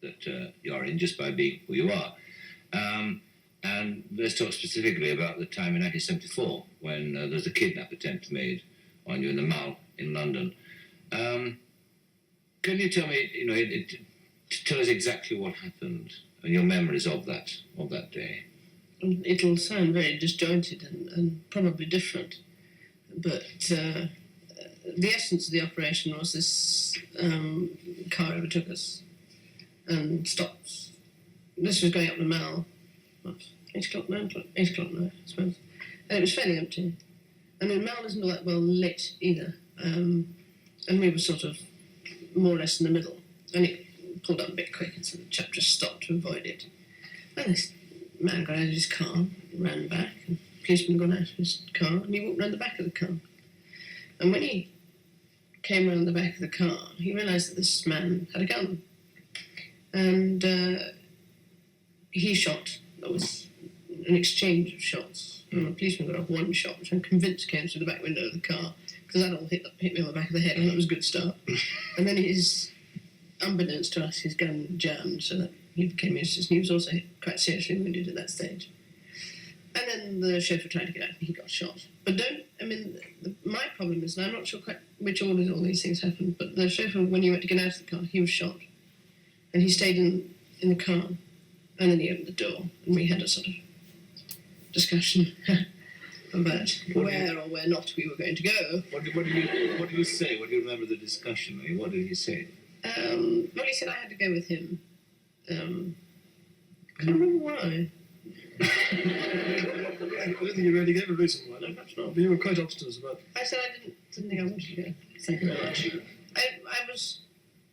that you are in just by being who you are. And let's talk specifically about the time in 1974 when there was a kidnap attempt made on you in the Mall in London. Can you tell me, tell us exactly what happened and your memories of that day? It'll sound very disjointed and probably different, but the essence of the operation was this car overtook us and stopped. This was going up the Mall. What, 8 o'clock, 9 o'clock? 8 o'clock now, I suppose. And it was fairly empty. And the Mall isn't all that well lit either. And we were sort of more or less in the middle. And it pulled up a bit quick, and so the chap just stopped to avoid it. And this man got out of his car, ran back, and the policeman got out of his car, and he walked round the back of the car. And when he came round the back of the car, he realised that this man had a gun. And he shot. There was an exchange of shots. And the policeman got off one shot, which I'm convinced came through the back window of the car, because that all hit me on the back of the head, and that was a good start. And then unbeknownst to us, his gun jammed, so that he became useless. And he was also quite seriously wounded at that stage. And then the chauffeur tried to get out, and he got shot. But my problem is, and I'm not sure quite which order all these things happened, but the chauffeur, when he went to get out of the car, he was shot. And he stayed in the car, and then he opened the door, and we had a sort of discussion about where or where not we were going to go. What did you say? What do you remember the discussion? I mean, what did he say? Well, he said I had to go with him. I can't remember why. I don't think you really gave a reason why. No, perhaps not. But you were quite obstinate about it. I said I didn't think I wanted to go. Thank you very much. I was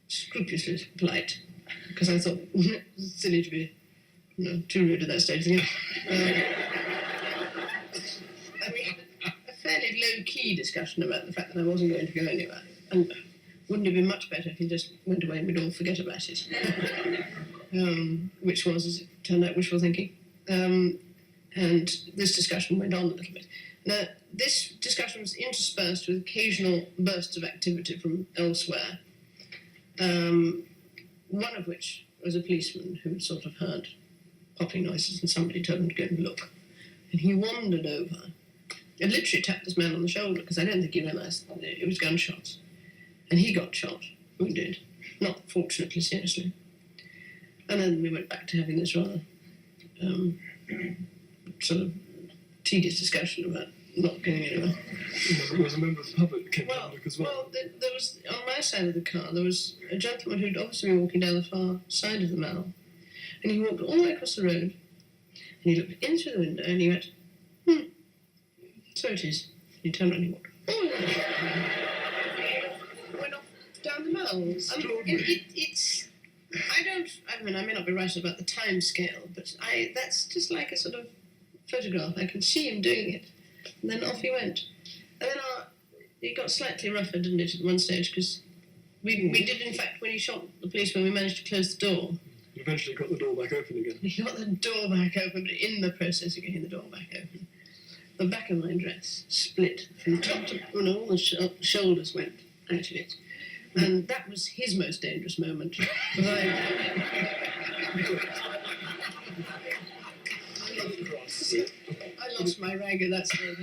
scrupulously polite, because I thought it was silly to be too rude at that stage again. We had a fairly low-key discussion about the fact that I wasn't going to go anywhere. And wouldn't it be much better if he just went away and we'd all forget about it? Which was, as it turned out, wishful thinking. And this discussion went on a little bit. Now, this discussion was interspersed with occasional bursts of activity from elsewhere, one of which was a policeman who sort of heard popping noises, and somebody told him to go and look. And he wandered over and literally tapped this man on the shoulder, because I don't think he realised that it was gunshots. And he got shot, wounded, not fortunately seriously. And then we went back to having this rather sort of tedious discussion about not going anywhere. There was a member of the public that came to look as well. Well, there was, on my side of the car, there was a gentleman who'd obviously been walking down the far side of the Mall, and he walked all the way across the road, and he looked in through the window, and he went, so it is. And he turned around and he walked all the way. Went off down the Mall. I may not be right about the time scale, but that's just like a sort of photograph. I can see him doing it. And then off he went. And then it got slightly rougher, didn't it, at one stage, because we did, in fact, when he shot the policeman, we managed to close the door. You eventually got the door back open again. He got the door back open, but in the process of getting the door back open, the back of my dress split from top to... all the shoulders went out of it. And that was his most dangerous moment. I lost my rag at that stage.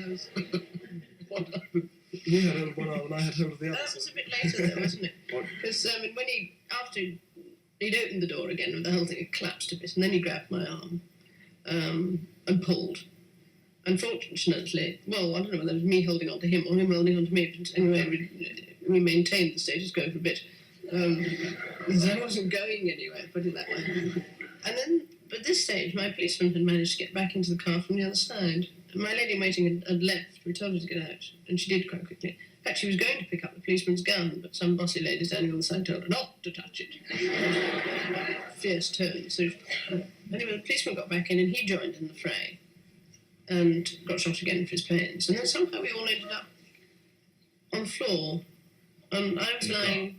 You had hold of one arm and I had hold of the other. That was a bit later, though, wasn't it? Because when after he'd opened the door again, the whole thing had collapsed a bit, and then he grabbed my arm and pulled. Unfortunately, well, I don't know whether it was me holding on to him or him holding on to me, but anyway, we maintained the status quo for a bit. Because I wasn't going anywhere, put it that way. And then, at this stage, my policeman had managed to get back into the car from the other side. And my lady in waiting had left. We told her to get out, and she did quite quickly. In fact, she was going to pick up the policeman's gun, but some bossy lady standing on the side told her not to touch it. Fierce tone. So, anyway, the policeman got back in, and he joined in the fray, and got shot again for his pains. And then somehow we all ended up on the floor. And I was lying,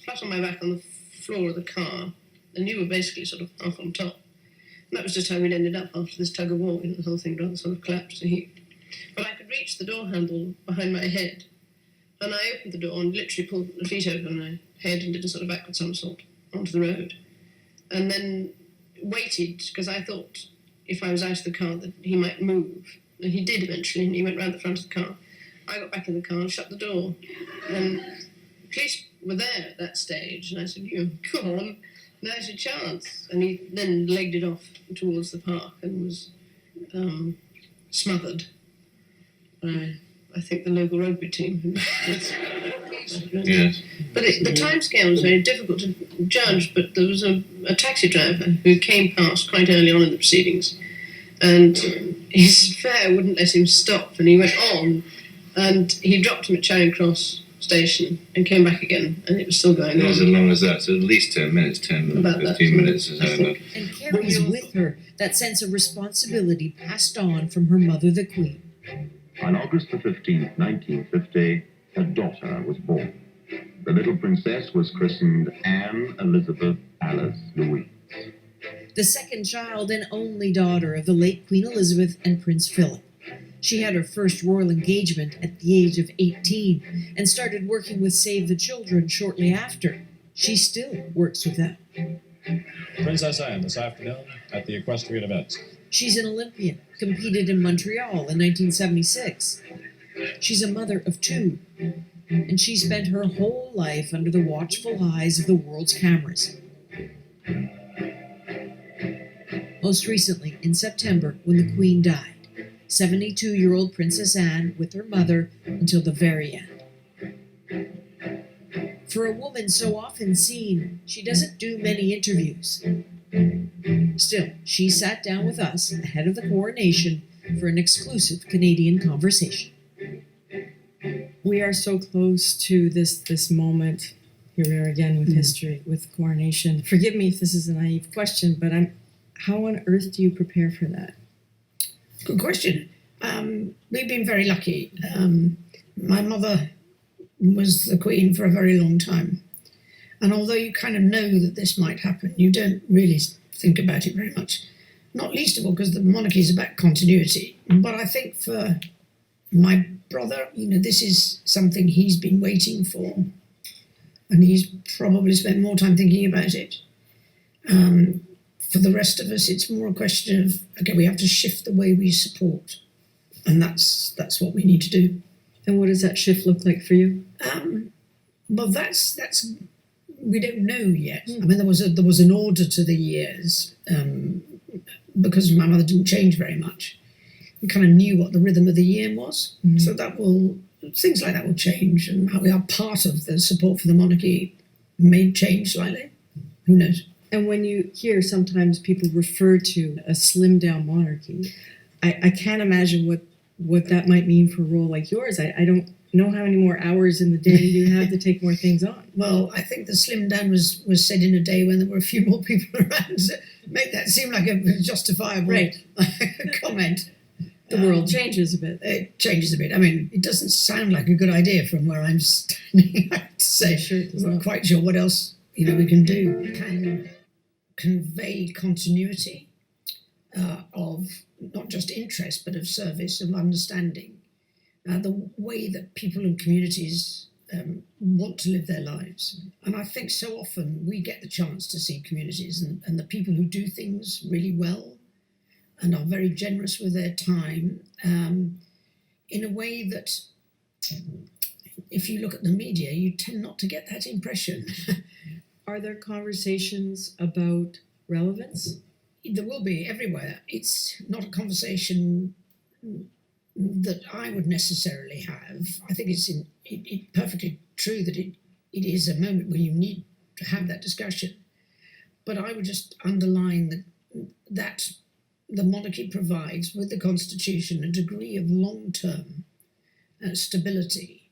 flat on my back on the floor of the car, and you were basically sort of half on top. And that was just how we'd ended up after this tug of war. The whole thing rather sort of collapsed and heaped. But I could reach the door handle behind my head, and I opened the door and literally pulled the feet over my head and did a sort of backward somersault onto the road. and then waited, because I thought if I was out of the car that he might move. And he did eventually, and he went round the front of the car. I got back in the car and shut the door. And police were there at that stage, and I said, "You, go on, now's your chance." And he then legged it off towards the park and was smothered by, I think, the local rugby team. Yes. But the timescale was very difficult to judge, but there was a taxi driver who came past quite early on in the proceedings, and his fare wouldn't let him stop, and he went on, and he dropped him at Charing Cross station and came back again, and it was still going Not on. as long as that, so at least 10 minutes, 10, About 15 that, minutes is I over. think. And carries with her that sense of responsibility passed on from her mother, the Queen. On August the 15th, 1950, a daughter was born. The little princess was christened Anne Elizabeth Alice Louise. The second child and only daughter of the late Queen Elizabeth and Prince Philip. She had her first royal engagement at the age of 18 and started working with Save the Children shortly after. She still works with them. Princess Anne this afternoon at the equestrian events. She's an Olympian, competed in Montreal in 1976. She's a mother of 2, and she spent her whole life under the watchful eyes of the world's cameras. Most recently, in September, when the Queen died, 72-year-old Princess Anne with her mother until the very end. For a woman so often seen, she doesn't do many interviews. Still, she sat down with us ahead of the coronation for an exclusive Canadian conversation. We are so close to this moment. Here we are again with history, with coronation. Forgive me if this is a naive question, but how on earth do you prepare for that? Good question. We've been very lucky. My mother was the Queen for a very long time. And although you kind of know that this might happen, you don't really think about it very much. Not least of all because the monarchy is about continuity. But I think for my brother, this is something he's been waiting for. And he's probably spent more time thinking about it. For the rest of us, it's more a question of, okay, we have to shift the way we support. And that's what we need to do. And what does that shift look like for you? Well, that's we don't know yet. I mean, there was an order to the years because my mother didn't change very much. We kind of knew what the rhythm of the year was. Mm-hmm. So things like that will change, and how we are part of the support for the monarchy may change slightly. Who knows? And when you hear sometimes people refer to a slimmed down monarchy, I can't imagine what that might mean for a role like yours. I don't know how many more hours in the day you have to take more things on. Well, I think the slim down was said in a day when there were a few more people around to make that seem like a justifiable comment. The world changes a bit. It changes a bit. I mean, it doesn't sound like a good idea from where I'm standing, I have to say. Sure, I'm not quite sure what else we can do. We can convey continuity of not just interest, but of service, of understanding. The way that people and communities want to live their lives. And I think so often we get the chance to see communities and the people who do things really well and are very generous with their time in a way that, if you look at the media, you tend not to get that impression. Are there conversations about relevance? There will be everywhere. It's not a conversation that I would necessarily have. I think it's perfectly true that it is a moment where you need to have that discussion. But I would just underline that the monarchy provides, with the Constitution, a degree of long-term stability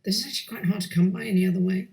that is actually quite hard to come by any other way.